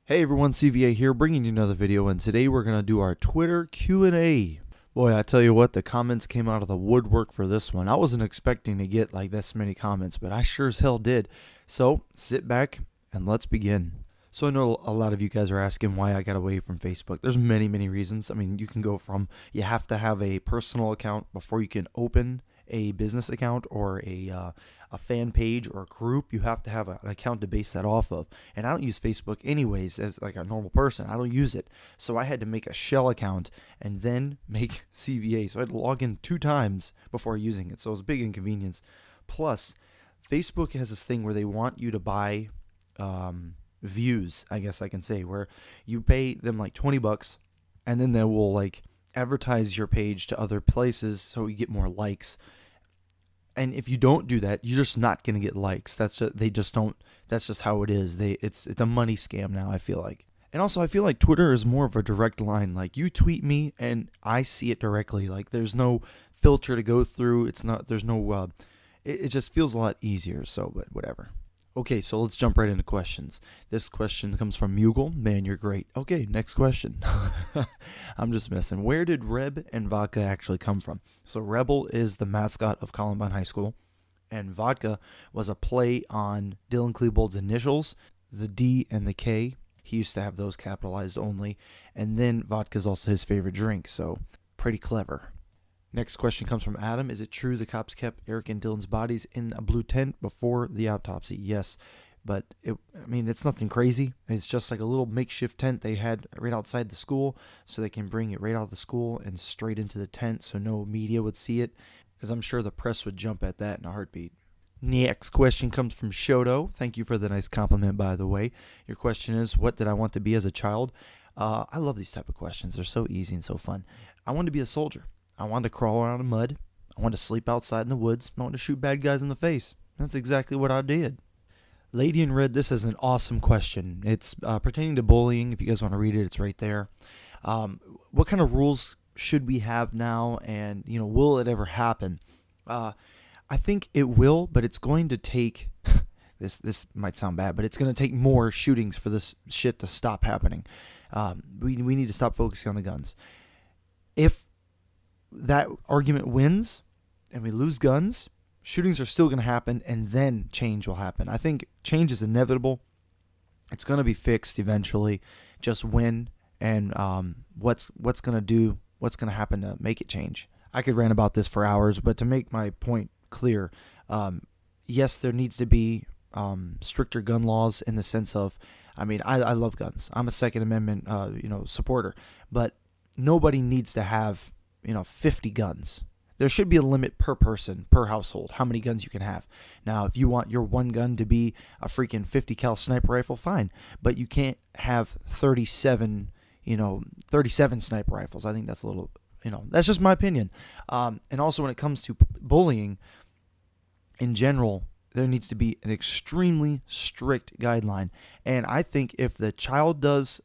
Hey everyone, CVA here, bringing you another video, and today we're going to do our Twitter Q&A. Boy, I tell you what, the comments came out of the woodwork for this one. I wasn't expecting to get like this many comments, but I sure as hell did. So, sit back and let's begin. So I know a lot of you guys are asking why I got away from Facebook. There's many reasons. I mean, you can go from you have to have a personal account before you can open a business account or a fan page or a group. You have to have an account to base that off of. And I don't use Facebook anyways as like a normal person. I don't use it. So I had to make a shell account and then make CVA. So I had to log in 2 times before using it. So it was a big inconvenience. Plus, Facebook has this thing where they want you to buy views, I guess I can say, where you pay them like $20 and then they will like advertise your page to other places so you get more likes. And if you don't do that, you're just not going to get likes. That's just how it is. It's a money scam now, I feel like. And also, I feel like Twitter is more of a direct line. Like, you tweet me and I see it directly. Like, there's no filter to go through. It just feels a lot easier. So, but whatever. Okay, so let's jump right into questions. This question comes from Mughal. Man, you're great. Okay, next question. I'm just messing. Where did Reb and Vodka actually come from? So Rebel is the mascot of Columbine High School, and Vodka was a play on Dylan Klebold's initials, the D and the K. He used to have those capitalized only, and then vodka is also his favorite drink, so pretty clever. Next question comes from Adam. Is it true the cops kept Eric and Dylan's bodies in a blue tent before the autopsy? Yes, but it's nothing crazy. It's just like a little makeshift tent they had right outside the school so they can bring it right out of the school and straight into the tent so no media would see it, because I'm sure the press would jump at that in a heartbeat. Next question comes from Shoto. Thank you for the nice compliment, by the way. Your question is, what did I want to be as a child? I love these type of questions. They're so easy and so fun. I wanted to be a soldier. I wanted to crawl around in mud. I wanted to sleep outside in the woods. I wanted to shoot bad guys in the face. That's exactly what I did. Lady in Red, this is an awesome question. It's pertaining to bullying. If you guys want to read it, it's right there. What kind of rules should we have now, and will it ever happen? I think it will, but it's going to take this might sound bad, but it's going to take more shootings for this shit to stop happening. We need to stop focusing on the guns. If that argument wins and we lose guns, shootings are still going to happen, and then change will happen. I think change is inevitable. It's going to be fixed eventually. Just when and what's going to happen to make it change. I could rant about this for hours, but to make my point clear, yes, there needs to be stricter gun laws in the sense of, I love guns. I'm a Second Amendment supporter, but nobody needs to have 50 guns. There should be a limit per person, per household, how many guns you can have. Now, if you want your one gun to be a freaking 50 cal sniper rifle, fine. But you can't have 37 sniper rifles. I think that's a little, that's just my opinion. And also when it comes to bullying in general, there needs to be an extremely strict guideline. And I think if the child does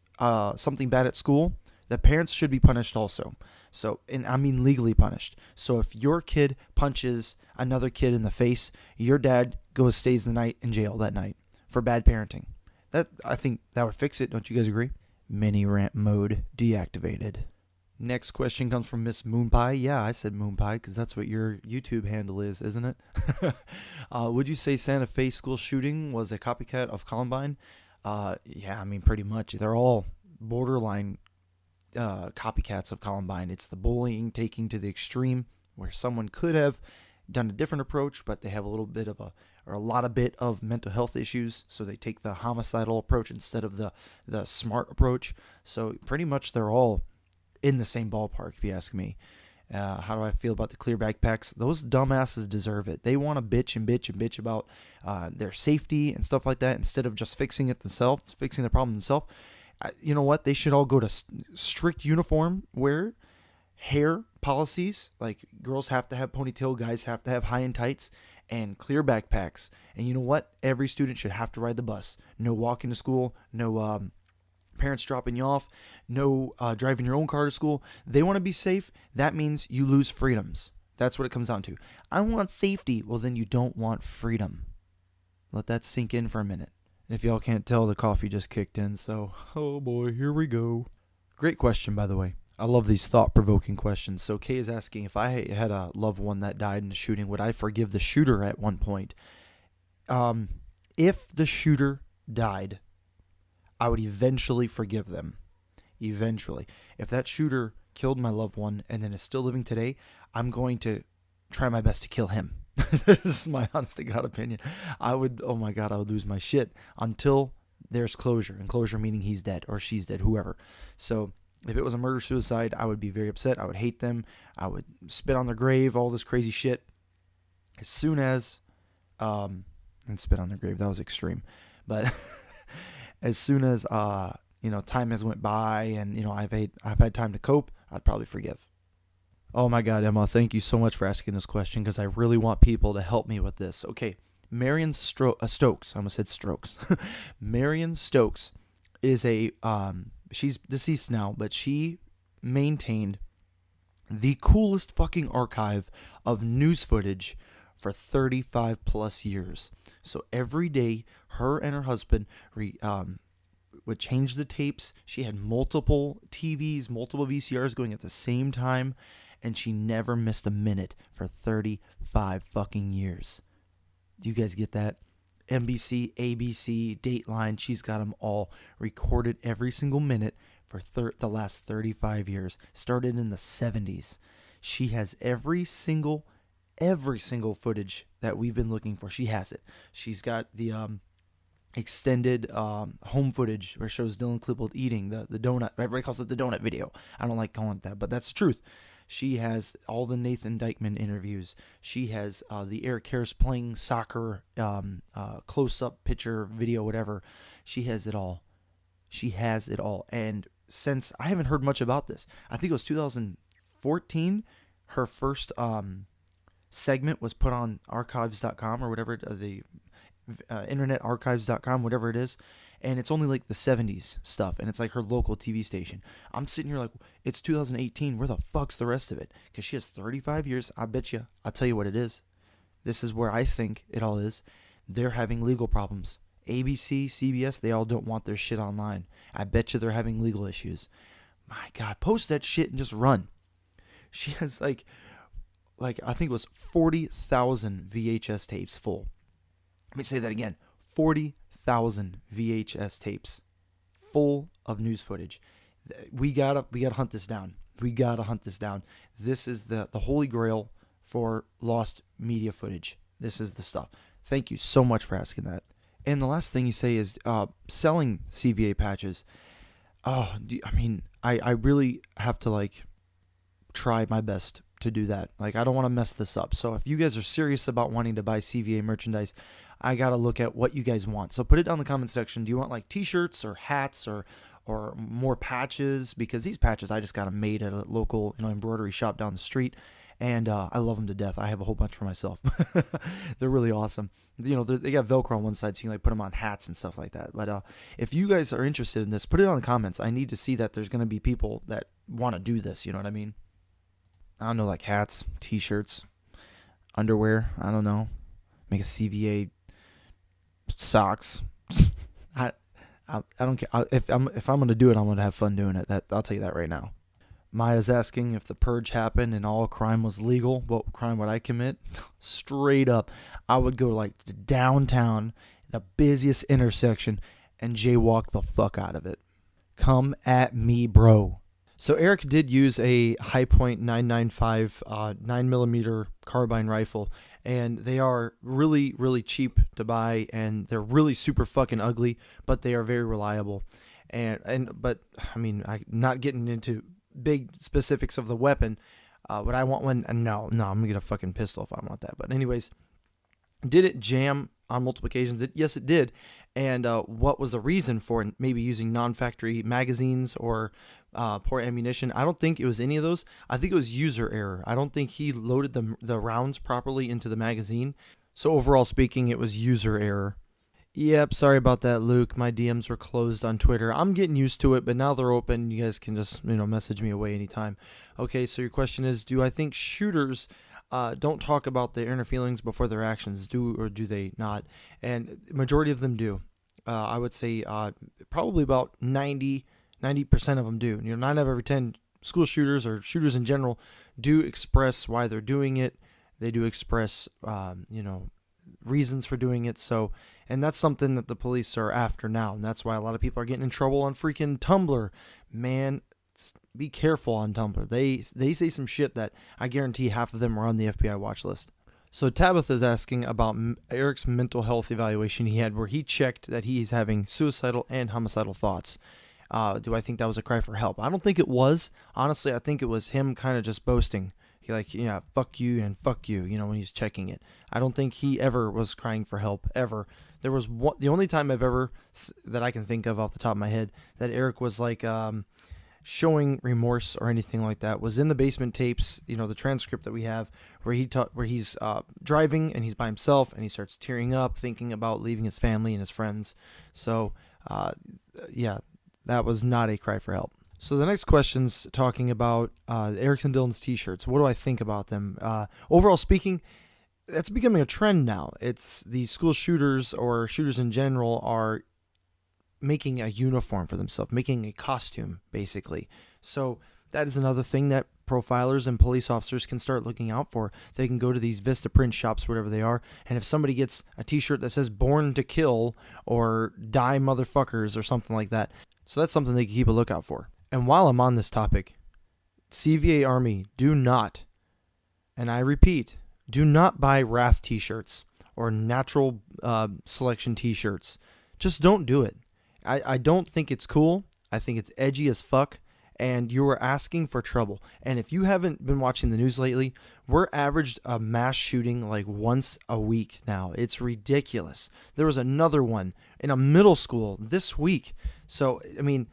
something bad at school, the parents should be punished also. So, and I mean legally punished. So if your kid punches another kid in the face, your dad stays the night in jail that night for bad parenting. I think that would fix it. Don't you guys agree? Mini rant mode deactivated. Next question comes from Miss Moonpie. Yeah, I said Moonpie because that's what your YouTube handle is, isn't it? Would you say Santa Fe school shooting was a copycat of Columbine? Yeah, pretty much. They're all borderline copycats of Columbine. It's the bullying taking to the extreme where someone could have done a different approach, but they have a lot of mental health issues, so they take the homicidal approach instead of the smart approach. So pretty much they're all in the same ballpark, if you ask me. How do I feel about the clear backpacks? Those dumbasses deserve it. They want to bitch about their safety and stuff like that instead of just fixing the problem themselves. You know what? They should all go to strict uniform wear, hair policies. Like, girls have to have ponytail, guys have to have high and tights, and clear backpacks. And you know what? Every student should have to ride the bus. No walking to school. No parents dropping you off. No driving your own car to school. They want to be safe. That means you lose freedoms. That's what it comes down to. I want safety. Well, then you don't want freedom. Let that sink in for a minute. And if y'all can't tell, the coffee just kicked in, so, oh boy, here we go. Great question, by the way. I love these thought-provoking questions. So Kay is asking, if I had a loved one that died in a shooting, would I forgive the shooter at one point? If the shooter died, I would eventually forgive them. Eventually. If that shooter killed my loved one and then is still living today, I'm going to try my best to kill him. This is my honest to God opinion. I would lose my shit until there's closure. And closure meaning he's dead or she's dead, whoever. So if it was a murder-suicide, I would be very upset. I would hate them. I would spit on their grave, all this crazy shit. As soon as, and spit on their grave, that was extreme. But as soon as, time has went by and, I've had time to cope, I'd probably forgive. Oh my God, Emma, thank you so much for asking this question because I really want people to help me with this. Okay, Marion Stokes, I almost said Strokes. Marion Stokes is she's deceased now, but she maintained the coolest fucking archive of news footage for 35 plus years. So every day, her and her husband would change the tapes. She had multiple TVs, multiple VCRs going at the same time, and she never missed a minute for 35 fucking years. Do you guys get that? NBC, ABC, Dateline, she's got them all recorded every single minute for the last 35 years. Started in the 70s. She has every single footage that we've been looking for. She has it. She's got the extended home footage where it shows Dylan Klebold eating the donut. Everybody calls it the donut video. I don't like calling it that, but that's the truth. She has all the Nathan Dykman interviews. She has the Eric Harris playing soccer close-up picture video, whatever. She has it all. She has it all. And since I haven't heard much about this, I think it was 2014, her first segment was put on archives.com or whatever, the internetarchives.com, whatever it is, and it's only like the 70s stuff, and it's like her local TV station. I'm sitting here like, it's 2018, where the fuck's the rest of it? Because she has 35 years. I bet you, I'll tell you what it is. This is where I think it all is. They're having legal problems. ABC, CBS, they all don't want their shit online. I bet you they're having legal issues. My God, post that shit and just run. She has like I think it was 40,000 VHS tapes full. Let me say that again. 40,000 VHS tapes full of news footage. We gotta hunt this down. This is the holy grail for lost media footage. This is the stuff. Thank you so much for asking that. And the last thing you say is selling CVA patches. Oh, I really have to try my best to do that. I don't want to mess this up. So if you guys are serious about wanting to buy CVA merchandise, I got to look at what you guys want. So put it down in the comment section. Do you want t-shirts or hats or more patches? Because these patches, I just got them made at a local embroidery shop down the street. And I love them to death. I have a whole bunch for myself. They're really awesome. They got Velcro on one side, so you can put them on hats and stuff like that. But if you guys are interested in this, put it on the comments. I need to see that there's going to be people that want to do this. You know what I mean? I don't know, hats, t-shirts, underwear. I don't know. Make a CVA socks. I don't care. If I'm going to do it, I'm going to have fun doing it. I'll tell you that right now. Maya's asking if the purge happened and all crime was legal, what crime would I commit? Straight up, I would go to downtown, the busiest intersection, and jaywalk the fuck out of it. Come at me, bro. So Eric did use a High Point 995 9mm carbine rifle, and they are really, really cheap to buy, and they're really super fucking ugly, but they are very reliable. But I'm not getting into big specifics of the weapon. Would I want one? No, I'm gonna get a fucking pistol if I want that. But anyways, did it jam on multiple occasions? Yes, it did. And what was the reason for maybe using non-factory magazines or poor ammunition? I don't think it was any of those. I think it was user error. I don't think he loaded the rounds properly into the magazine. So overall speaking, it was user error. Yep, sorry about that, Luke. My DMs were closed on Twitter. I'm getting used to it, but now they're open. You guys can just, message me away anytime. Okay, so your question is, do I think shooters don't talk about their inner feelings before their actions? Do or do they not? And the majority of them do. I would say probably about 90% of them do. 9 out of every 10 school shooters or shooters in general do express why they're doing it. They do express, reasons for doing it. So, and that's something that the police are after now. And that's why a lot of people are getting in trouble on freaking Tumblr. Man, be careful on Tumblr. They say some shit that I guarantee half of them are on the FBI watch list. So Tabitha's asking about Eric's mental health evaluation he had where he checked that he's having suicidal and homicidal thoughts. Do I think that was a cry for help? I don't think it was. Honestly, I think it was him kind of just boasting. Fuck you and fuck you, when he's checking it. I don't think he ever was crying for help, ever. There was the only time I've ever, that I can think of off the top of my head, that Eric was showing remorse or anything like that was in the basement tapes, the transcript that we have where he's driving and he's by himself and he starts tearing up thinking about leaving his family and his friends. So, that was not a cry for help. So the next question's talking about Eric and Dylan's t-shirts. What do I think about them? Overall speaking, that's becoming a trend now. It's the school shooters or shooters in general are making a uniform for themselves, making a costume, basically. So that is another thing that profilers and police officers can start looking out for. They can go to these Vista print shops, whatever they are, and if somebody gets a t-shirt that says "Born to Kill" or "Die Motherfuckers" or something like that, so that's something they can keep a lookout for. And while I'm on this topic, CVA Army, do not, and I repeat, do not buy Wrath t-shirts or Natural Selection t-shirts. Just don't do it. I don't think it's cool. I think it's edgy as fuck, and you are asking for trouble. And if you haven't been watching the news lately, we're averaged a mass shooting like once a week now. It's ridiculous. There was another one in a middle school this week. So, I mean,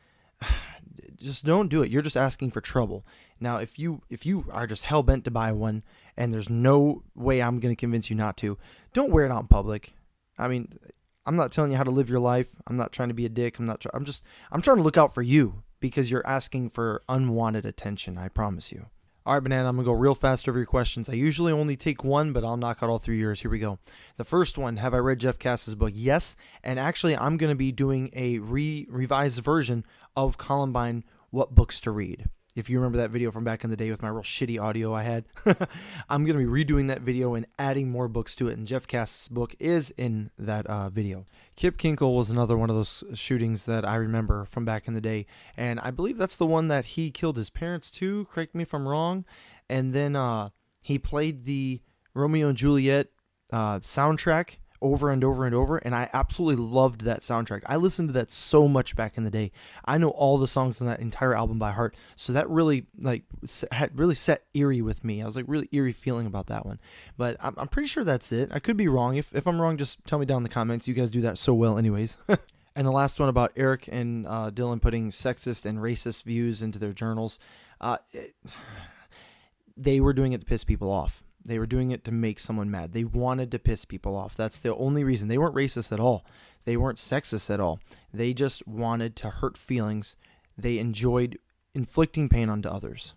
just don't do it. You're just asking for trouble. Now, if you are just hell-bent to buy one and there's no way I'm going to convince you not to, don't wear it out in public. I mean, I'm not telling you how to live your life. I'm not trying to be a dick. I'm trying to look out for you because you're asking for unwanted attention. I promise you. All right, Banana, I'm going to go real fast over your questions. I usually only take one, but I'll knock out all 3 yours. Here we go. The first one, have I read Jeff Cass's book? Yes. And actually, I'm going to be doing a revised version of Columbine, What Books to Read. If you remember that video from back in the day with my real shitty audio I had, I'm going to be redoing that video and adding more books to it. And Jeff Cass's book is in that video. Kip Kinkle was another one of those shootings that I remember from back in the day. And I believe that's the one that he killed his parents too. Correct me if I'm wrong. And then he played the Romeo and Juliet soundtrack over and over and over, and I absolutely loved that soundtrack. I listened to that so much back in the day. I know all the songs on that entire album by heart, so that really had really set eerie with me. I was really eerie feeling about that one, but I'm pretty sure that's it. I could be wrong. If I'm wrong, just tell me down in the comments. You guys do that so well anyways. And the last one about Eric and Dylan putting sexist and racist views into their journals. They were doing it to piss people off. They were doing it to make someone mad. They wanted to piss people off. That's the only reason. They weren't racist at all. They weren't sexist at all. They just wanted to hurt feelings. They enjoyed inflicting pain onto others.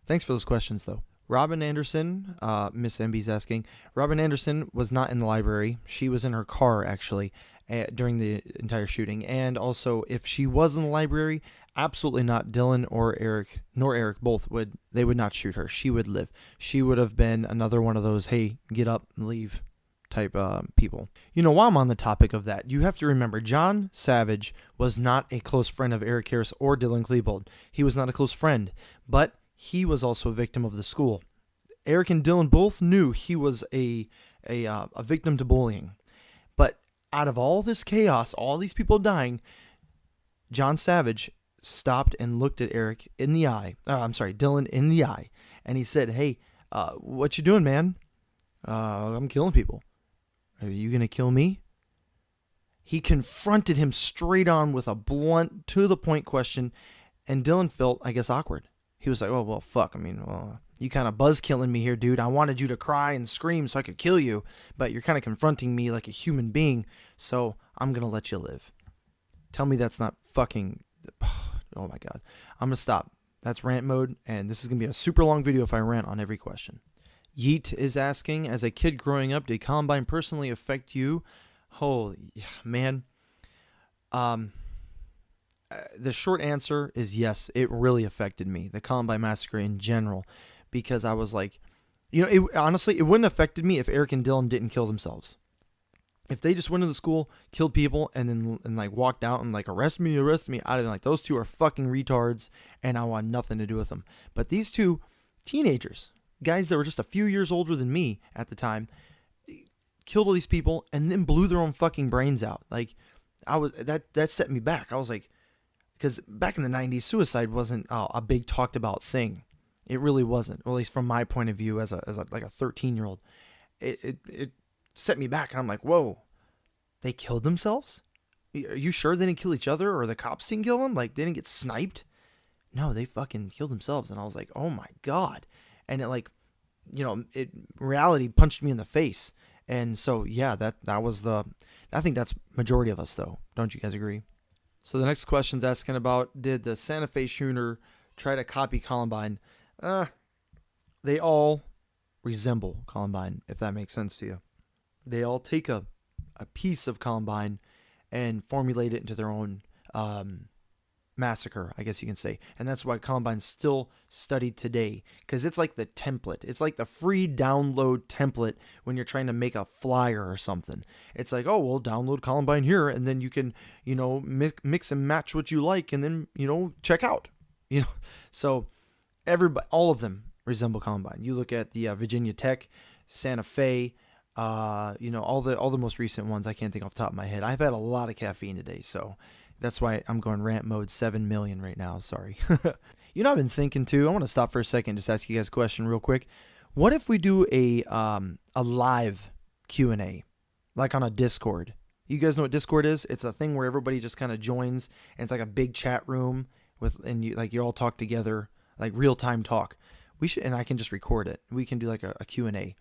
Thanks for those questions, though. Robin Anderson, Miss MB's asking, Robin Anderson was not in the library. She was in her car, actually, during the entire shooting. And also, if she was in the library, absolutely not. Dylan or Eric, nor Eric, both would not shoot her. She would live. She would have been another one of those, hey, get up and leave type people. While I'm on the topic of that, you have to remember, John Savage was not a close friend of Eric Harris or Dylan Klebold. He was not a close friend, but he was also a victim of the school. Eric and Dylan both knew he was a victim to bullying. But out of all this chaos, all these people dying, John Savage stopped and looked at Eric in the eye. Dylan in the eye. And he said, hey, what you doing, man? I'm killing people. Are you going to kill me? He confronted him straight on with a blunt, to-the-point question. And Dylan felt, I guess, awkward. He was like, oh, well, fuck. You kind of buzz-killing me here, dude. I wanted you to cry and scream so I could kill you. But you're kind of confronting me like a human being. So I'm going to let you live. Tell me that's not fucking... Oh, my God. I'm going to stop. That's rant mode. And this is going to be a super long video if I rant on every question. Yeet is asking, as a kid growing up, did Columbine personally affect you? Holy man. The short answer is yes, it really affected me, the Columbine massacre in general, because I was like, honestly, it wouldn't have affected me if Eric and Dylan didn't kill themselves. If they just went into the school, killed people, and then like walked out and like arrest me, I'd have been like, those two are fucking retards, and I want nothing to do with them. But these two teenagers, guys that were just a few years older than me at the time, killed all these people and then blew their own fucking brains out. Like, that set me back. I was like, because back in the 90s, suicide wasn't a big talked about thing. It really wasn't, or at least from my point of view as a like a 13-year-old. It set me back, and I'm like, whoa, they killed themselves? Are you sure they didn't kill each other, or the cops didn't kill them? Like, they didn't get sniped? No, they fucking killed themselves. And I was like, oh my God. And it like, reality punched me in the face. And so, yeah, that was I think that's majority of us though. Don't you guys agree? So the next question's asking about, did the Santa Fe shooter try to copy Columbine? They all resemble Columbine, if that makes sense to you. They all take a piece of Columbine and formulate it into their own massacre, I guess you can say. And that's why Columbine's still studied today, because it's like the template. It's like the free download template when you're trying to make a flyer or something. It's like, oh, well, download Columbine here, and then you can, mix and match what you like, and then, check out. So all of them resemble Columbine. You look at the Virginia Tech, Santa Fe, all the most recent ones. I can't think off the top of my head. I've had a lot of caffeine today, so that's why I'm going rant mode 7 million right now. Sorry. I've been thinking too. I want to stop for a second, just ask you guys a question real quick. What if we do a live Q&A, like on a Discord? You guys know what Discord is? It's a thing where everybody just kind of joins, and it's like a big chat room you all talk together, like real time talk. And I can just record it. We can do like a Q&A.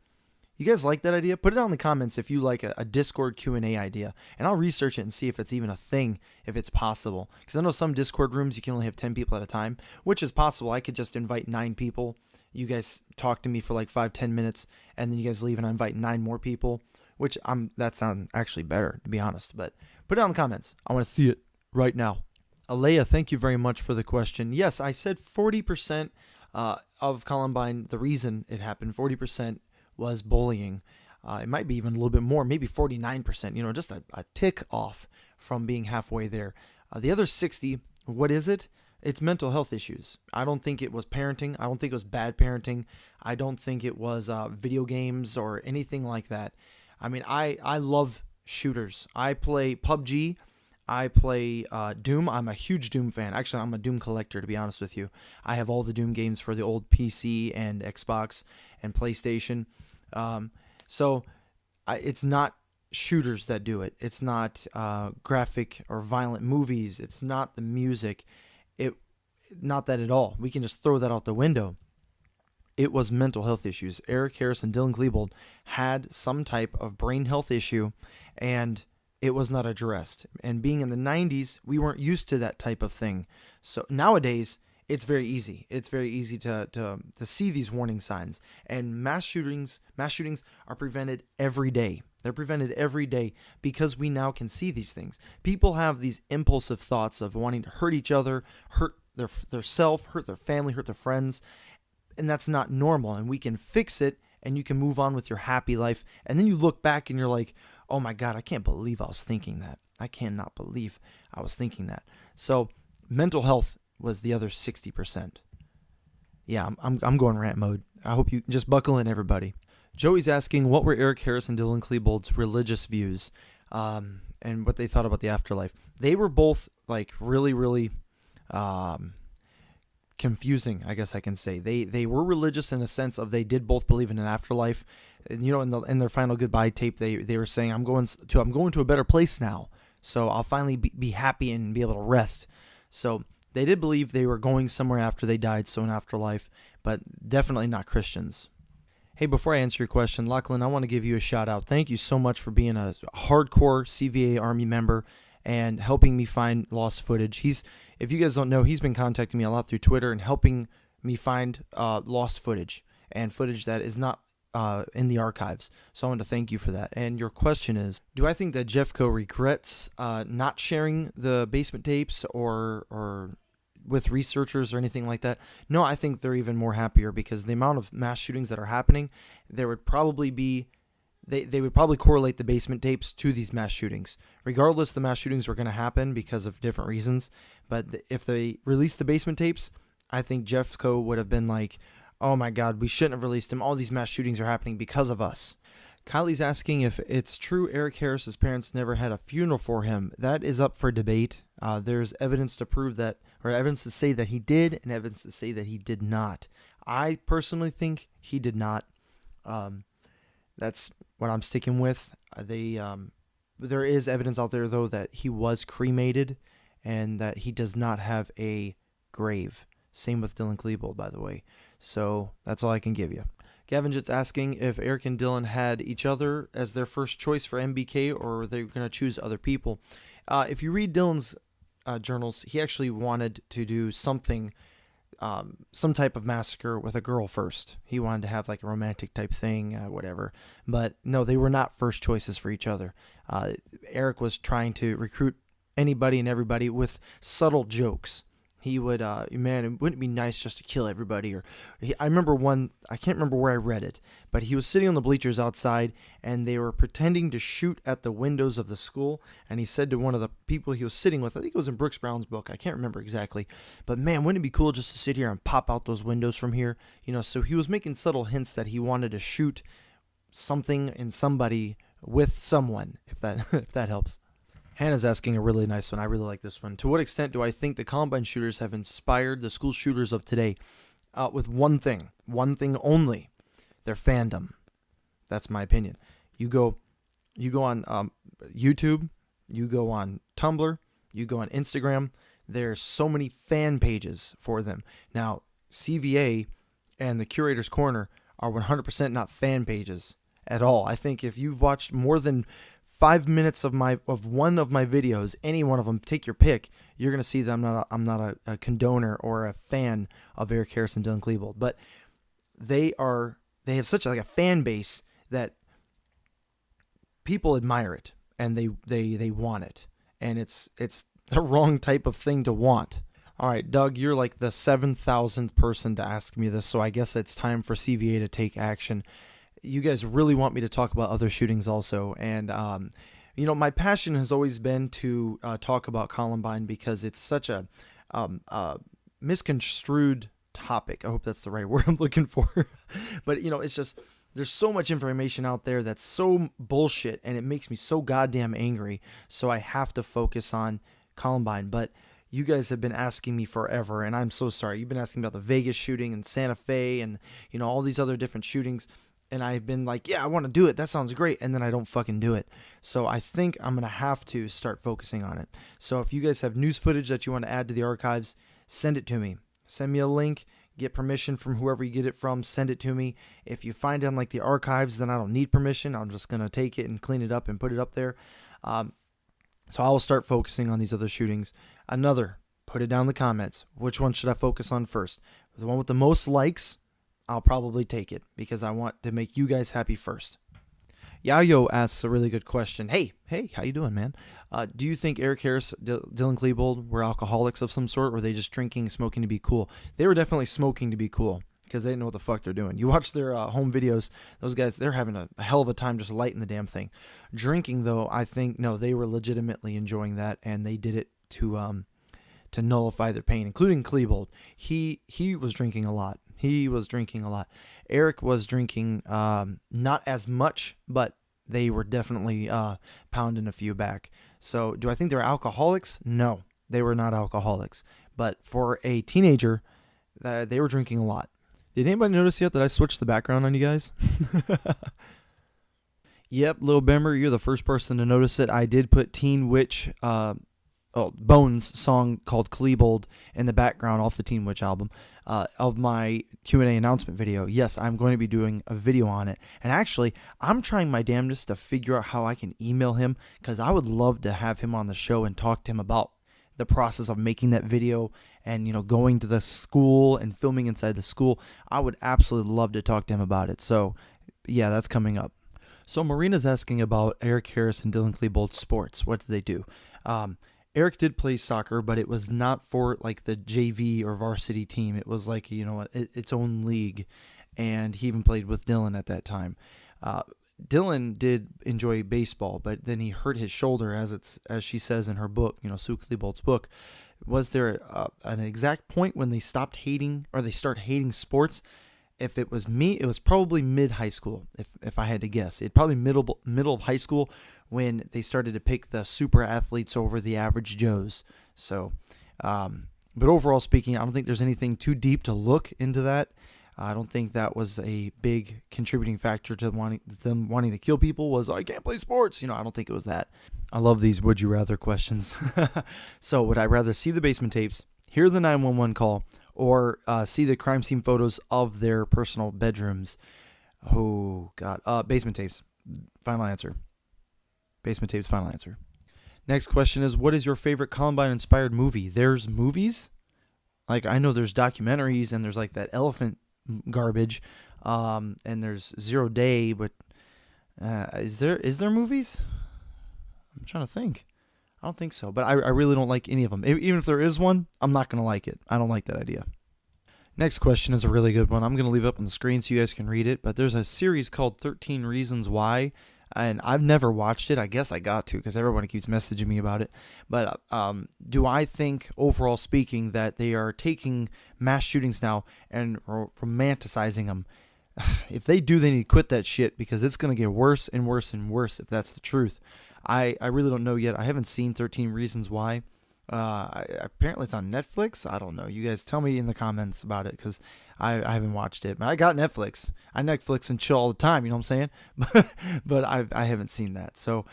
You guys like that idea? Put it down in the comments if you like a Discord Q&A idea, and I'll research it and see if it's even a thing, if it's possible. Because I know some Discord rooms you can only have 10 people at a time, which is possible. I could just invite 9 people. You guys talk to me for like 5-10 minutes, and then you guys leave, and I invite 9 more people, which that sounds actually better, to be honest. But put it down in the comments. I want to see it right now. Alea, thank you very much for the question. Yes, I said 40% of Columbine, the reason it happened, 40% was bullying. It might be even a little bit more, maybe 49%, just a tick off from being halfway there. The other 60, what is it? It's mental health issues. I don't think it was parenting. I don't think it was bad parenting. I don't think it was video games or anything like that. I mean, I love shooters. I play PUBG. I play Doom. I'm a huge Doom fan. Actually, I'm a Doom collector, to be honest with you. I have all the Doom games for the old PC and Xbox and PlayStation. It's not shooters that do it. It's not graphic or violent movies. It's not the music. Not that at all. We can just throw that out the window. It was mental health issues. Eric Harris and Dylan Klebold had some type of brain health issue, and it was not addressed. And being in the 90s, we weren't used to that type of thing. So nowadays, it's very easy. It's very easy to see these warning signs. And mass shootings are prevented every day. They're prevented every day because we now can see these things. People have these impulsive thoughts of wanting to hurt each other, hurt their self, hurt their family, hurt their friends. And that's not normal. And we can fix it, and you can move on with your happy life. And then you look back and you're like, oh my God, I can't believe I was thinking that. I cannot believe I was thinking that. So mental health was the other 60%. Yeah, I'm going rant mode. I hope you just buckle in, everybody. Joey's asking, what were Eric Harris and Dylan Klebold's religious views, and what they thought about the afterlife? They were both like really, really confusing, I guess I can say. They were religious in a sense of they did both believe in an afterlife. And, in their final goodbye tape, they were saying, I'm going to a better place now, so I'll finally be happy and be able to rest. So they did believe they were going somewhere after they died, so an afterlife, but definitely not Christians. Hey, before I answer your question, Lachlan, I want to give you a shout out. Thank you so much for being a hardcore CVA Army member and helping me find lost footage. If you guys don't know, he's been contacting me a lot through Twitter and helping me find lost footage and footage that is not in the archives. So I want to thank you for that. And your question is, do I think that Jeffco regrets not sharing the basement tapes or with researchers or anything like that? No, I think they're even more happier because the amount of mass shootings that are happening, there would probably be they would probably correlate the basement tapes to these mass shootings. Regardless, the mass shootings were going to happen because of different reasons. But if they released the basement tapes, I think Jeffco would have been like, oh my God, we shouldn't have released them. All these mass shootings are happening because of us. Kylie's asking if it's true Eric Harris's parents never had a funeral for him. That is up for debate. There's evidence to prove that, or evidence to say that he did, and evidence to say that he did not. I personally think he did not. That's what I'm sticking with. There is evidence out there, though, that he was cremated and that he does not have a grave. Same with Dylan Klebold, by the way. So that's all I can give you. Gavin just asking if Eric and Dylan had each other as their first choice for MBK or were they going to choose other people. If you read Dylan's journals, he actually wanted to do something, some type of massacre with a girl first. He wanted to have like a romantic type thing, whatever. But no, they were not first choices for each other. Eric was trying to recruit anybody and everybody with subtle jokes. He would, man, it wouldn't be nice just to kill everybody. I remember one, I can't remember where I read it, but he was sitting on the bleachers outside and they were pretending to shoot at the windows of the school. And he said to one of the people he was sitting with, I think it was in Brooks Brown's book, I can't remember exactly, but man, wouldn't it be cool just to sit here and pop out those windows from here? You know, so he was making subtle hints that he wanted to shoot something and somebody with someone, if that helps. Hannah's asking a really nice one. I really like this one. To what extent do I think the Columbine shooters have inspired the school shooters of today? With one thing only, their fandom. That's my opinion. You go on YouTube, you go on Tumblr, you go on Instagram. There's so many fan pages for them. Now, CVA and the Curator's Corner are 100% not fan pages at all. I think if you've watched more than 5 minutes of one of my videos, any one of them, take your pick, you're gonna see that I'm not a condoner or a fan of Eric Harris and Dylan Klebold, but they have such like a fan base that people admire it and they want it, and it's the wrong type of thing to want. All right, Doug, you're like the 7,000th person to ask me this, so I guess it's time for CVA to take action. You guys really want me to talk about other shootings also. And, my passion has always been to talk about Columbine because it's such a misconstrued topic. I hope that's the right word I'm looking for. But, it's just, there's so much information out there that's so bullshit and it makes me so goddamn angry. So I have to focus on Columbine. But you guys have been asking me forever, and I'm so sorry. You've been asking about the Vegas shooting and Santa Fe and, all these other different shootings. And I've been like, yeah, I want to do it. That sounds great. And then I don't fucking do it. So I think I'm going to have to start focusing on it. So if you guys have news footage that you want to add to the archives, send it to me. Send me a link. Get permission from whoever you get it from. Send it to me. If you find it on like the archives, then I don't need permission. I'm just going to take it and clean it up and put it up there. So I will start focusing on these other shootings. Put it down in the comments. Which one should I focus on first? The one with the most likes, I'll probably take it because I want to make you guys happy first. Yayo asks a really good question. Hey, how you doing, man? Do you think Eric Harris, Dylan Klebold were alcoholics of some sort, or were they just drinking, smoking to be cool? They were definitely smoking to be cool because they didn't know what the fuck they're doing. You watch their home videos, those guys, they're having a hell of a time just lighting the damn thing. Drinking, though, I think, no, they were legitimately enjoying that, and they did it to nullify their pain, including Klebold. He was drinking a lot. Eric was drinking not as much, but they were definitely pounding a few back. So do I think they're alcoholics? No, they were not alcoholics. But for a teenager, they were drinking a lot. Did anybody notice yet that I switched the background on you guys? Yep, Lil Bemmer, you're the first person to notice it. I did put Teen Witch Bones song called Klebold in the background off the Teen Witch album of my Q&A announcement video. Yes, I'm going to be doing a video on it. And actually, I'm trying my damnedest to figure out how I can email him because I would love to have him on the show and talk to him about the process of making that video and, going to the school and filming inside the school. I would absolutely love to talk to him about it. So Yeah, that's coming up. So Marina's asking about Eric Harris and Dylan Klebold's sports. What did they do? Um, Eric did play soccer, but it was not for like the JV or varsity team. It was like, its own league, and he even played with Dylan at that time. Uh, Dylan did enjoy baseball, but then he hurt his shoulder, as she says in her book, Sue Klebold's book. Was there an exact point when they stopped hating, or they start hating sports? If it was me, it was probably mid high school. If I had to guess, it probably middle of high school when they started to pick the super athletes over the average Joes. So, but overall speaking, I don't think there's anything too deep to look into that. I don't think that was a big contributing factor to them wanting to kill people. Was, I can't play sports. I don't think it was that. I love these would you rather questions. So would I rather see the basement tapes, hear the 911 call, or see the crime scene photos of their personal bedrooms? Oh, God. Basement tapes. Final answer. Basement tapes, final answer. Next question is, what is your favorite Columbine-inspired movie? There's movies? Like, I know there's documentaries, and there's like that elephant garbage, and there's Zero Day, but is there movies? I'm trying to think. I don't think so, but I really don't like any of them. Even if there is one, I'm not going to like it. I don't like that idea. Next question is a really good one. I'm going to leave it up on the screen so you guys can read it, but there's a series called 13 Reasons Why, and I've never watched it. I guess I got to because everyone keeps messaging me about it. But do I think, overall speaking, that they are taking mass shootings now and romanticizing them? If they do, they need to quit that shit, because it's going to get worse and worse and worse if that's the truth. I really don't know yet. I haven't seen 13 Reasons Why. Apparently it's on Netflix. I don't know. You guys tell me in the comments about it, because I haven't watched it. But I got Netflix. I Netflix and chill all the time, you know what I'm saying? But I haven't seen that. So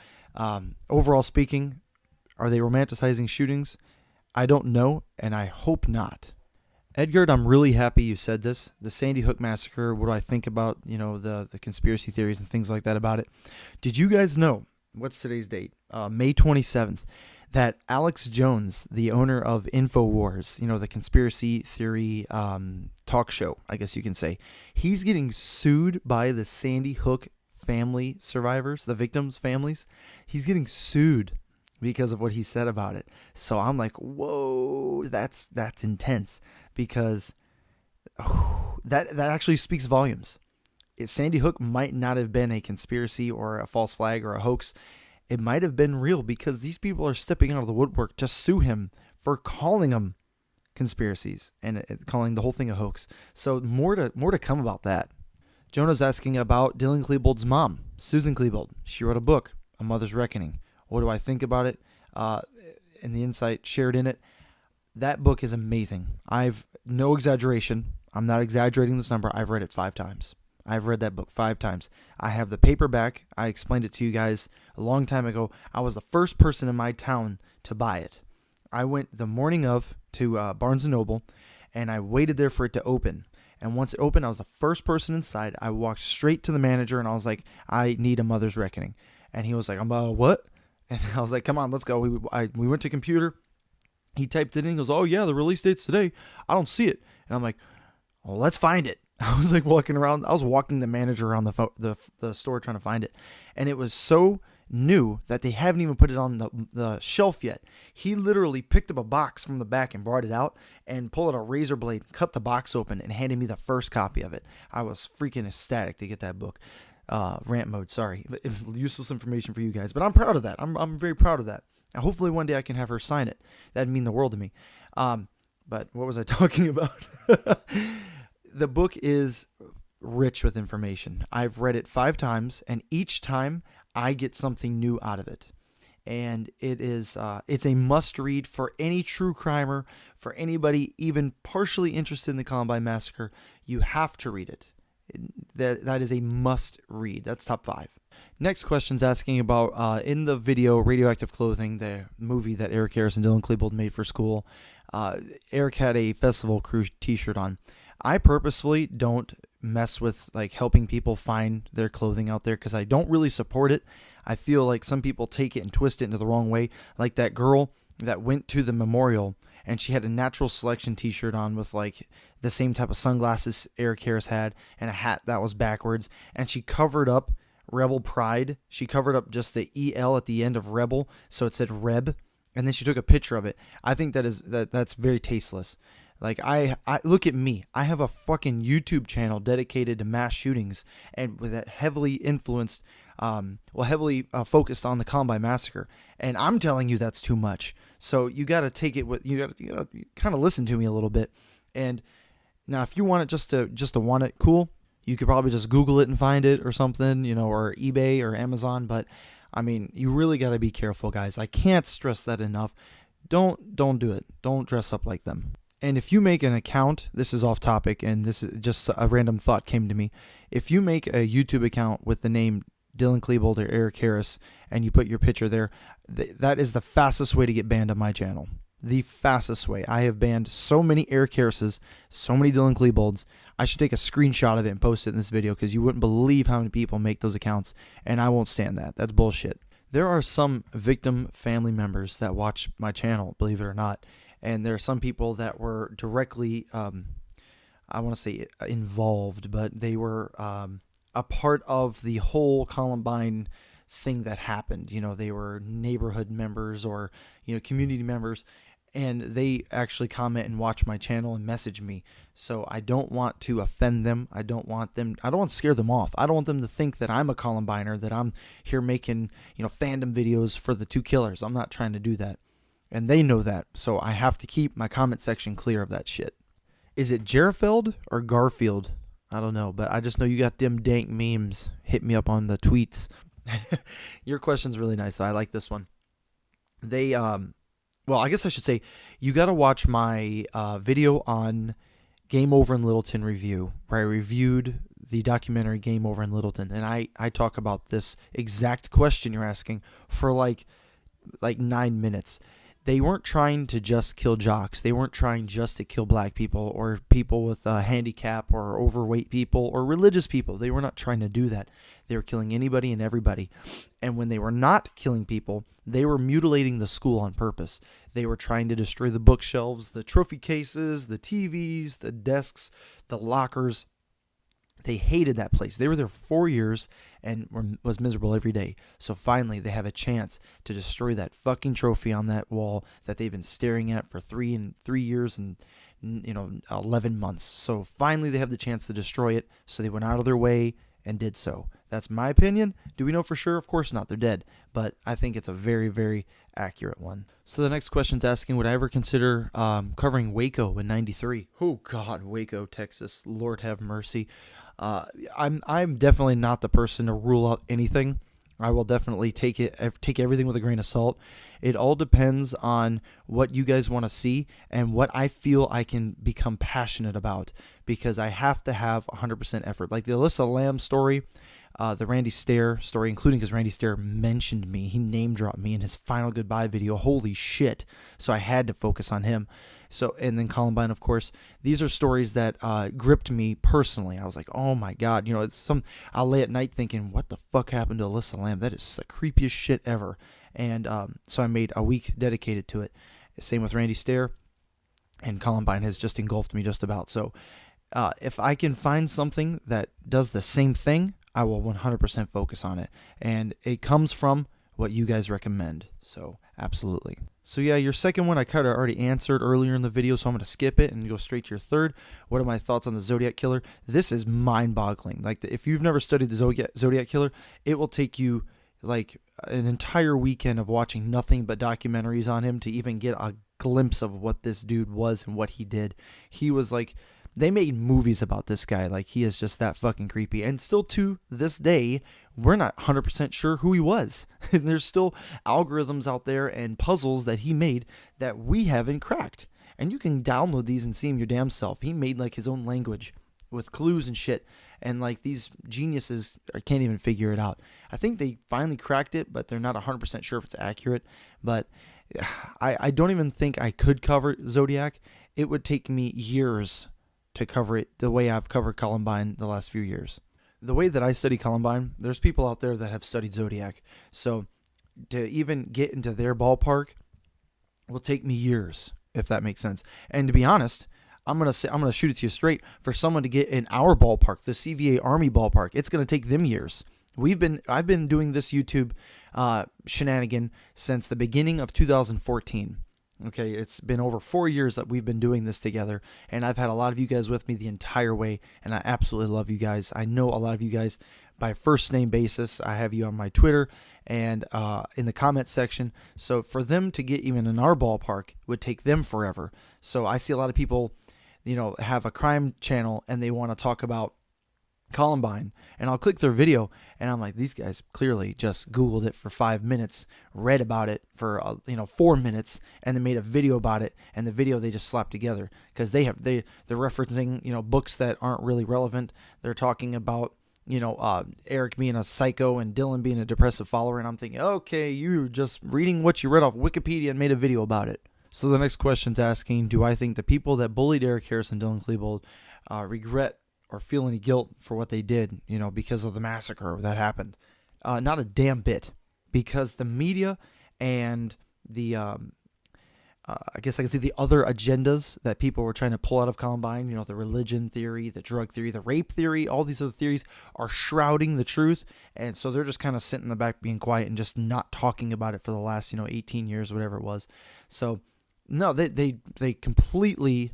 overall speaking, are they romanticizing shootings? I don't know, and I hope not. Edgar, I'm really happy you said this. The Sandy Hook massacre, what do I think about, the conspiracy theories and things like that about it? Did you guys know, what's today's date? May 27th. That Alex Jones, the owner of InfoWars, the conspiracy theory talk show, I guess you can say, he's getting sued by the Sandy Hook family survivors, the victims' families. He's getting sued because of what he said about it. So I'm like, whoa, that's intense, because that actually speaks volumes. Sandy Hook might not have been a conspiracy or a false flag or a hoax. It might have been real, because these people are stepping out of the woodwork to sue him for calling them conspiracies and calling the whole thing a hoax. So more to come about that. Jonah's asking about Dylan Klebold's mom, Susan Klebold. She wrote a book, A Mother's Reckoning. What do I think about it? And the insight shared in it. That book is amazing. I've no exaggeration. I'm not exaggerating this number. I've read it 5 times. I've read that book 5 times. I have the paperback. I explained it to you guys a long time ago. I was the first person in my town to buy it. I went the morning of to Barnes & Noble, and I waited there for it to open. And once it opened, I was the first person inside. I walked straight to the manager, and I was like, I need A Mother's Reckoning. And he was like, what? And I was like, come on, let's go. We went to computer. He typed it in. He goes, oh, yeah, the release date's today. I don't see it. And I'm like, well, let's find it. I was like walking around. I was walking the manager around the store trying to find it. And it was so new that they haven't even put it on the shelf yet. He literally picked up a box from the back and brought it out and pulled out a razor blade, cut the box open, and handed me the first copy of it. I was freaking ecstatic to get that book. Rant mode, sorry. Useless information for you guys. But I'm proud of that. I'm very proud of that. And hopefully one day I can have her sign it. That'd mean the world to me. But what was I talking about? The book is rich with information. I've read it 5 times, and each time I get something new out of it. And it's a must-read for any true crimer, for anybody even partially interested in the Columbine Massacre. You have to read it. That is a must-read. That's top 5. Next question's asking about, in the video, Radioactive Clothing, the movie that Eric Harris and Dylan Klebold made for school, Eric had a Festival Crew t-shirt on. I purposefully don't mess with helping people find their clothing out there, because I don't really support it. I feel like some people take it and twist it into the wrong way. Like that girl that went to the memorial and she had a Natural Selection t-shirt on with like the same type of sunglasses Eric Harris had, and a hat that was backwards, and she covered up Rebel Pride. She covered up just the EL at the end of Rebel, so it said Reb, and then she took a picture of it. I think that's very tasteless. Like, I look at me. I have a fucking YouTube channel dedicated to mass shootings, and with that heavily influenced, heavily focused on the Columbine massacre. And I'm telling you that's too much. So you got to take it with, you got to kind of listen to me a little bit. And now, if you want it just to want it, cool. You could probably just Google it and find it or something, or eBay or Amazon. But I mean, you really got to be careful, guys. I can't stress that enough. Don't do it. Don't dress up like them. And if you make an account, this is off topic, and this is just a random thought came to me. If you make a YouTube account with the name Dylan Klebold or Eric Harris, and you put your picture there, that is the fastest way to get banned on my channel. The fastest way. I have banned so many Eric Harrises, so many Dylan Klebolds. I should take a screenshot of it and post it in this video, because you wouldn't believe how many people make those accounts, and I won't stand that. That's bullshit. There are some victim family members that watch my channel, believe it or not. And there are some people that were directly, I want to say involved, but they were a part of the whole Columbine thing that happened. They were neighborhood members or, community members, and they actually comment and watch my channel and message me. So I don't want to offend them. I don't want to scare them off. I don't want them to think that I'm a Columbiner, that I'm here making, fandom videos for the two killers. I'm not trying to do that. And they know that, so I have to keep my comment section clear of that shit. Is it Jerfeld or Garfield? I don't know, but I just know you got them dank memes. Hit me up on the tweets. Your question's really nice, though. I like this one. I guess I should say, you got to watch my video on Game Over in Littleton review, where I reviewed the documentary Game Over in Littleton, and I talk about this exact question you're asking for like 9 minutes. They weren't trying to just kill jocks. They weren't trying just to kill black people or people with a handicap or overweight people or religious people. They were not trying to do that. They were killing anybody and everybody. And when they were not killing people, they were mutilating the school on purpose. They were trying to destroy the bookshelves, the trophy cases, the TVs, the desks, the lockers. They hated that place. They were there 4 years and was miserable every day. So finally, they have a chance to destroy that fucking trophy on that wall that they've been staring at for 3 years and 11 months. So finally, they have the chance to destroy it. So they went out of their way and did so. That's my opinion. Do we know for sure? Of course not. They're dead. But I think it's a very, very accurate one. So the next question's asking, would I ever consider covering Waco in '93? Oh God, Waco, Texas. Lord have mercy. I'm definitely not the person to rule out anything. I will definitely take everything with a grain of salt. It all depends on what you guys want to see and what I feel I can become passionate about, because I have to have 100% effort. Like the Alyssa Lamb story, the Randy Stair story, including because Randy Stair mentioned me. He name dropped me in his final goodbye video. Holy shit. So I had to focus on him. So, and then Columbine, of course. These are stories that gripped me personally. I was like, oh my God. I'll lay at night thinking, what the fuck happened to Alyssa Lamb? That is the creepiest shit ever. And so I made a week dedicated to it. Same with Randy Stair. And Columbine has just engulfed me just about. So if I can find something that does the same thing, I will 100% focus on it. And it comes from what you guys recommend. So absolutely. So yeah, your second one I kind of already answered earlier in the video, so I'm going to skip it and go straight to your third. What are my thoughts on the Zodiac Killer? This is mind-boggling. Like, if you've never studied the Zodiac Killer, it will take you like an entire weekend of watching nothing but documentaries on him to even get a glimpse of what this dude was and what he did. He was like, they made movies about this guy. Like, he is just that fucking creepy. And still to this day, we're not 100% sure who he was. There's still algorithms out there and puzzles that he made that we haven't cracked. And you can download these and see him your damn self. He made like his own language with clues and shit. And like these geniuses can't even figure it out. I think they finally cracked it, but they're not 100% sure if it's accurate. But I don't even think I could cover Zodiac. It would take me years to cover it the way I've covered Columbine the last few years. The way that I study Columbine, there's people out there that have studied Zodiac. So to even get into their ballpark will take me years. if that makes sense. And to be honest, I'm gonna shoot it to you straight. For someone to get in our ballpark, the CVA Army ballpark, it's gonna take them years. I've been doing this YouTube shenanigan since the beginning of 2014. Okay, it's been over 4 years that we've been doing this together, and I've had a lot of you guys with me the entire way, and I absolutely love you guys. I know a lot of you guys by first name basis. I have you on my Twitter and in the comment section. So for them to get even in our ballpark would take them forever. So I see a lot of people, have a crime channel and they want to talk about Columbine, and I'll click their video and I'm like, these guys clearly just Googled it for 5 minutes, read about it for 4 minutes, and then made a video about it, and the video they just slapped together because they're referencing books that aren't really relevant. They're talking about Eric being a psycho and Dylan being a depressive follower, and I'm thinking, okay, you're just reading what you read off Wikipedia and made a video about it. So the next question's asking, do I think the people that bullied Eric Harris and Dylan Klebold regret or feel any guilt for what they did, because of the massacre that happened? Not a damn bit, because the media and the, I guess I can see the other agendas that people were trying to pull out of Columbine, the religion theory, the drug theory, the rape theory, all these other theories are shrouding the truth. And so they're just kind of sitting in the back being quiet and just not talking about it for the last, 18 years, whatever it was. So no, they completely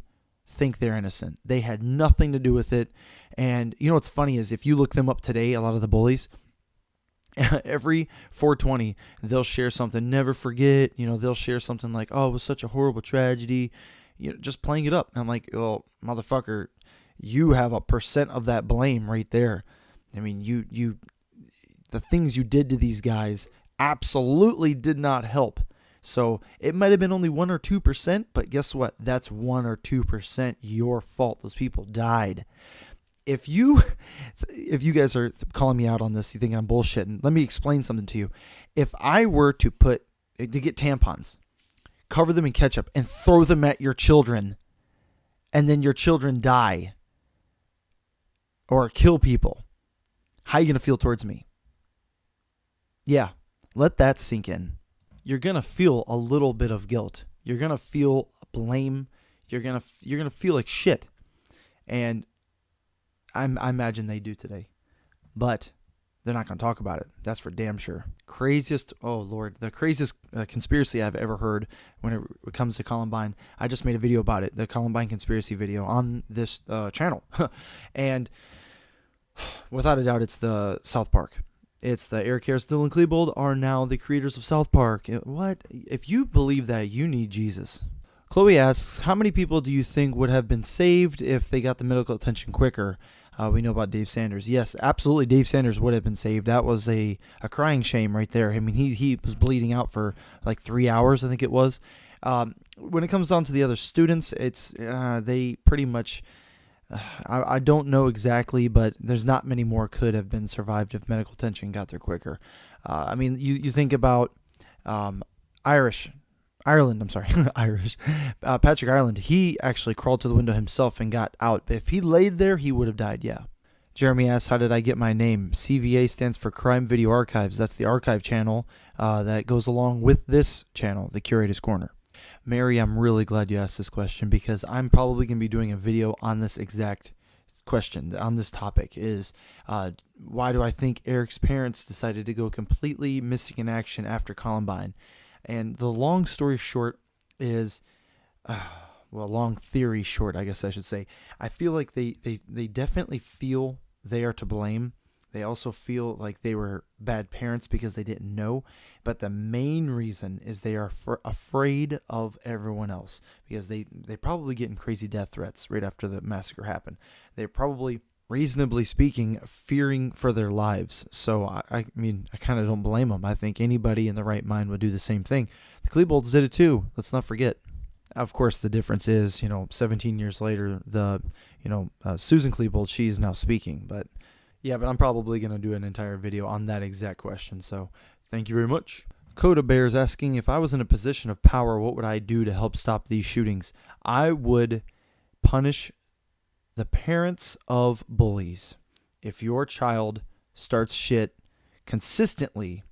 think they're innocent. They had nothing to do with it. And what's funny is if you look them up today, a lot of the bullies, every 420 they'll share something, never forget, they'll share something like, oh, it was such a horrible tragedy, just playing it up. And I'm like, well, motherfucker, you have a % of that blame right there. I mean, the things you did to these guys absolutely did not help. So it might have been only 1 or 2%, but guess what? That's 1 or 2% your fault. Those people died. If you guys are calling me out on this, you think I'm bullshitting, let me explain something to you. If I were to get tampons, cover them in ketchup, and throw them at your children, and then your children die or kill people, how are you going to feel towards me? Yeah, let that sink in. You're going to feel a little bit of guilt. You're going to feel blame. You're going to feel like shit. And I imagine they do today. But they're not going to talk about it. That's for damn sure. The craziest conspiracy I've ever heard when it comes to Columbine. I just made a video about it, the Columbine conspiracy video on this channel. And without a doubt, it's the South Park. It's the Eric Harris, Dylan Klebold are now the creators of South Park. What? If you believe that, you need Jesus. Chloe asks, how many people do you think would have been saved if they got the medical attention quicker? We know about Dave Sanders. Yes, absolutely, Dave Sanders would have been saved. That was a crying shame right there. I mean, he was bleeding out for like 3 hours, I think it was. When it comes down to the other students, it's they pretty much... I don't know exactly, but there's not many more could have been survived if medical attention got there quicker. I mean, you think about Irish. Patrick Ireland, he actually crawled to the window himself and got out. If he laid there, he would have died, yeah. Jeremy asks, how did I get my name? CVA stands for Crime Video Archives. That's the archive channel that goes along with this channel, the Curator's Corner. Mary, I'm really glad you asked this question because I'm probably going to be doing a video on this exact question, on this topic, is why do I think Eric's parents decided to go completely missing in action after Columbine? And the long story short is, long theory short, I guess I should say, I feel like they definitely feel they are to blame. They also feel like they were bad parents because they didn't know. But the main reason is they are afraid of everyone else because they probably getting crazy death threats right after the massacre happened. They're probably, reasonably speaking, fearing for their lives. So, I mean, I kind of don't blame them. I think anybody in the right mind would do the same thing. The Klebolds did it too. Let's not forget. Of course, the difference is, 17 years later, Susan Klebold, she is now speaking, but... Yeah, but I'm probably going to do an entire video on that exact question, so thank you very much. Coda Bear is asking, if I was in a position of power, what would I do to help stop these shootings? I would punish the parents of bullies. If your child starts shit consistently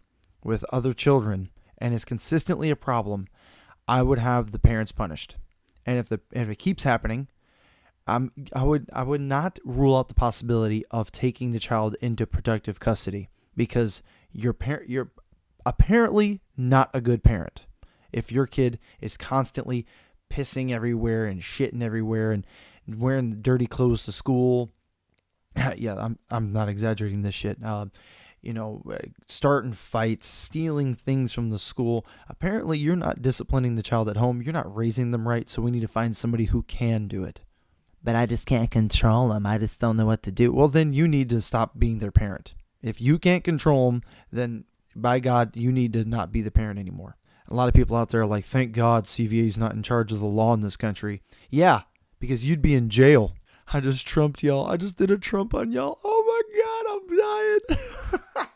with other children and is consistently a problem, I would have the parents punished. And if it keeps happening, I would not rule out the possibility of taking the child into protective custody, because you're apparently not a good parent if your kid is constantly pissing everywhere and shitting everywhere and wearing dirty clothes to school. Yeah, I'm not exaggerating this shit. Starting fights, stealing things from the school. Apparently, you're not disciplining the child at home. You're not raising them right. So we need to find somebody who can do it. But I just can't control them. I just don't know what to do. Well, then you need to stop being their parent. If you can't control them, then by God, you need to not be the parent anymore. A lot of people out there are like, thank God CVA is not in charge of the law in this country. Yeah, because you'd be in jail. I just trumped y'all. I just did a Trump on y'all. Oh my God, I'm dying.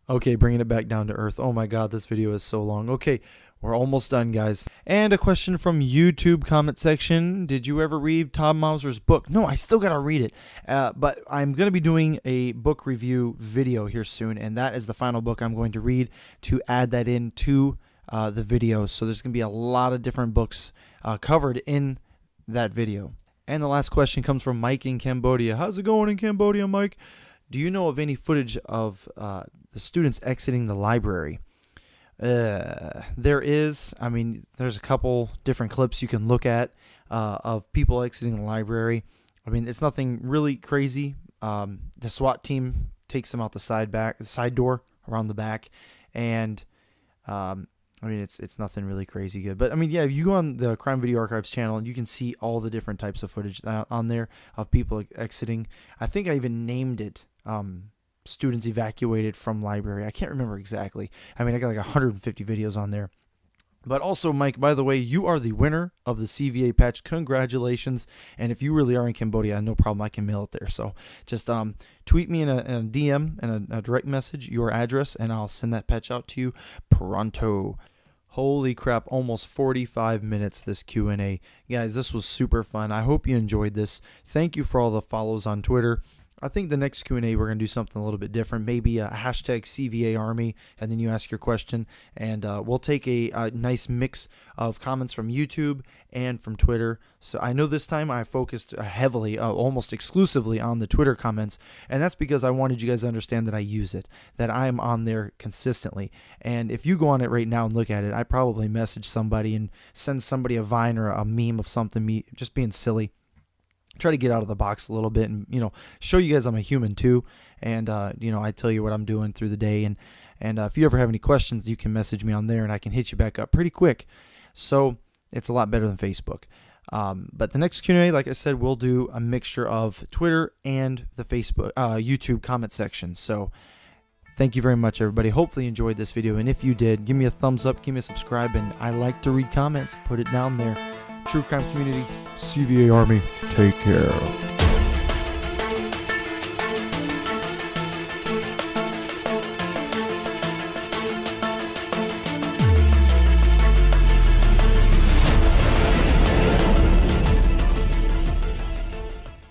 Okay, bringing it back down to earth. Oh my God, this video is so long. Okay, we're almost done, guys. And a question from YouTube comment section. Did you ever read Tom Mauser's book? No, I still got to read it. But I'm going to be doing a book review video here soon, and that is the final book I'm going to read to add that into the video. So there's going to be a lot of different books covered in that video. And the last question comes from Mike in Cambodia. How's it going in Cambodia, Mike? Do you know of any footage of the students exiting the library? There is. I mean, there's a couple different clips you can look at of people exiting the library. I mean, it's nothing really crazy. The SWAT team takes them out the side door around the back, and I mean, it's nothing really crazy good. But, I mean, yeah, if you go on the Crime Video Archives channel, you can see all the different types of footage on there of people exiting. I think I even named it students evacuated from library. I can't remember exactly. I mean, I got like 150 videos on there. But also, Mike, by the way, you are the winner of the CVA patch. Congratulations. And if you really are in Cambodia, no problem. I can mail it there. So just tweet me in a DM and a direct message your address, and I'll send that patch out to you pronto. Holy crap, almost 45 minutes this Q&A. Guys, this was super fun. I hope you enjoyed this. Thank you for all the follows on Twitter. I think the next Q&A we're going to do something a little bit different. Maybe a hashtag CVA Army, and then you ask your question. And we'll take a nice mix of comments from YouTube and from Twitter. So I know this time I focused heavily, almost exclusively on the Twitter comments. And that's because I wanted you guys to understand that I use it, that I am on there consistently. And if you go on it right now and look at it, I probably message somebody and send somebody a Vine or a meme of something, me just being silly. Try to get out of the box a little bit and, show you guys I'm a human too. And, I tell you what I'm doing through the day. And if you ever have any questions, you can message me on there and I can hit you back up pretty quick. So it's a lot better than Facebook. But the next Q&A, like I said, we'll do a mixture of Twitter and the Facebook, YouTube comment section. So thank you very much, everybody. Hopefully you enjoyed this video. And if you did, give me a thumbs up, give me a subscribe. And I like to read comments. Put it down there. True Crime Community, CVA Army, take care.